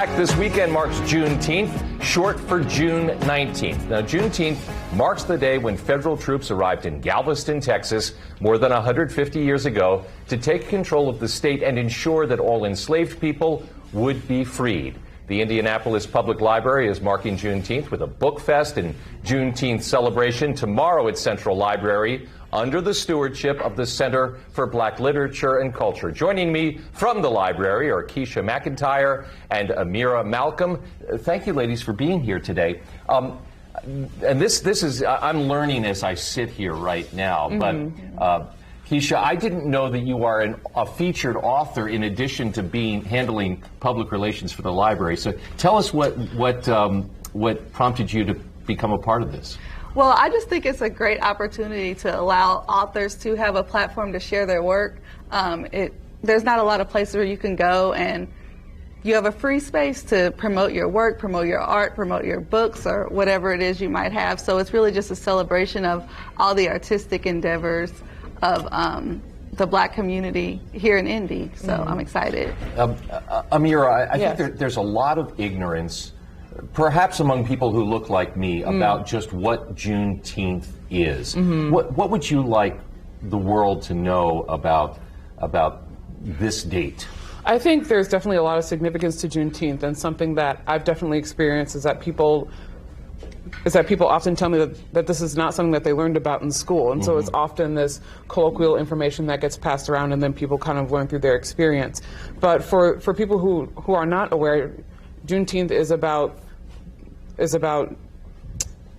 This weekend marks Juneteenth, short for June 19th. Now, Juneteenth marks the day when federal troops arrived in Galveston, Texas, more than 150 years ago to take control of the state and ensure that all enslaved people would be freed. The Indianapolis Public Library is marking Juneteenth with a book fest and Juneteenth celebration tomorrow at Central Library under the stewardship of the Center for Black Literature and Culture. Joining me from the library are Keisha McIntyre and Amira Malcolm. Thank you, ladies, for being here today. And this is, I'm learning as I sit here right now, but Keisha, I didn't know that you are a featured author in addition to handling public relations for the library. So tell us what prompted you to become a part of this. Well, I just think it's a great opportunity to allow authors to have a platform to share their work. There's not a lot of places where you can go and you have a free space to promote your work, promote your art, promote your books, or whatever it is you might have. So it's really just a celebration of all the artistic endeavors of the Black community here in Indy. So I'm excited. Amira, I think there's a lot of ignorance, perhaps among people who look like me, about just what Juneteenth is. What would you like the world to know about this date? I think there's definitely a lot of significance to Juneteenth, and something that I've definitely experienced is that people often tell me that this is not something that they learned about in school, and so it's often this colloquial information that gets passed around and then people kind of learn through their experience. But for people who are not aware, Juneteenth is about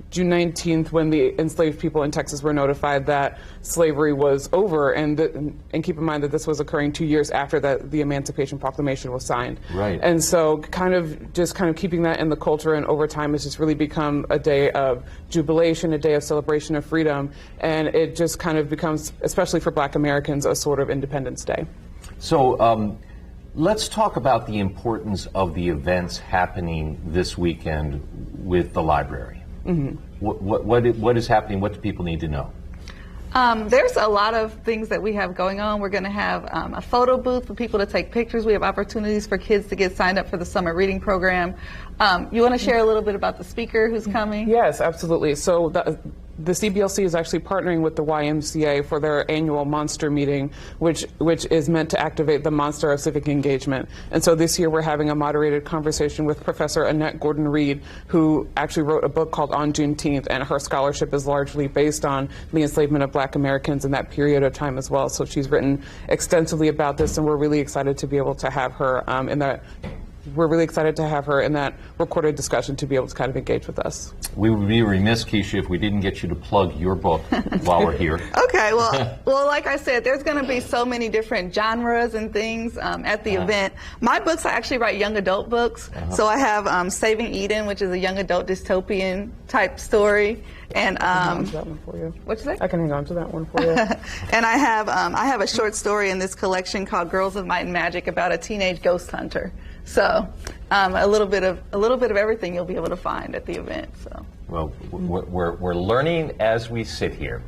June 19th, when the enslaved people in Texas were notified that slavery was over, and keep in mind that this was occurring 2 years after the Emancipation Proclamation was signed. Right. And so kind of keeping that in the culture, and over time it's just really become a day of jubilation, a day of celebration of freedom, and it just kind of becomes, especially for Black Americans, a sort of Independence Day. So let's talk about the importance of the events happening this weekend with the library. What is happening? What do people need to know? There's a lot of things that we have going on. We're going to have a photo booth for people to take pictures. We have opportunities for kids to get signed up for the summer reading program. You want to share a little bit about the speaker who's coming? Yes, absolutely. So the CBLC is actually partnering with the YMCA for their annual Monster meeting, which is meant to activate the monster of civic engagement. And so this year we're having a moderated conversation with Professor Annette Gordon-Reed, who actually wrote a book called On Juneteenth, and her scholarship is largely based on the enslavement of Black Americans in that period of time as well. So she's written extensively about this, and we're really excited to be able to have her in that recorded discussion to be able to kind of engage with us. We would be remiss, Keisha, if we didn't get you to plug your book while we're here. Okay, well, like I said, there's going to be so many different genres and things at the event. My books, I actually write young adult books. So I have Saving Eden, which is a young adult dystopian type story. And I can hang on to that one for you. What'd you say? I can hang on to that one for you. And I have a short story in this collection called Girls of Might and Magic about a teenage ghost hunter. So a little bit of everything you'll be able to find at the event. So. Well, we're learning as we sit here.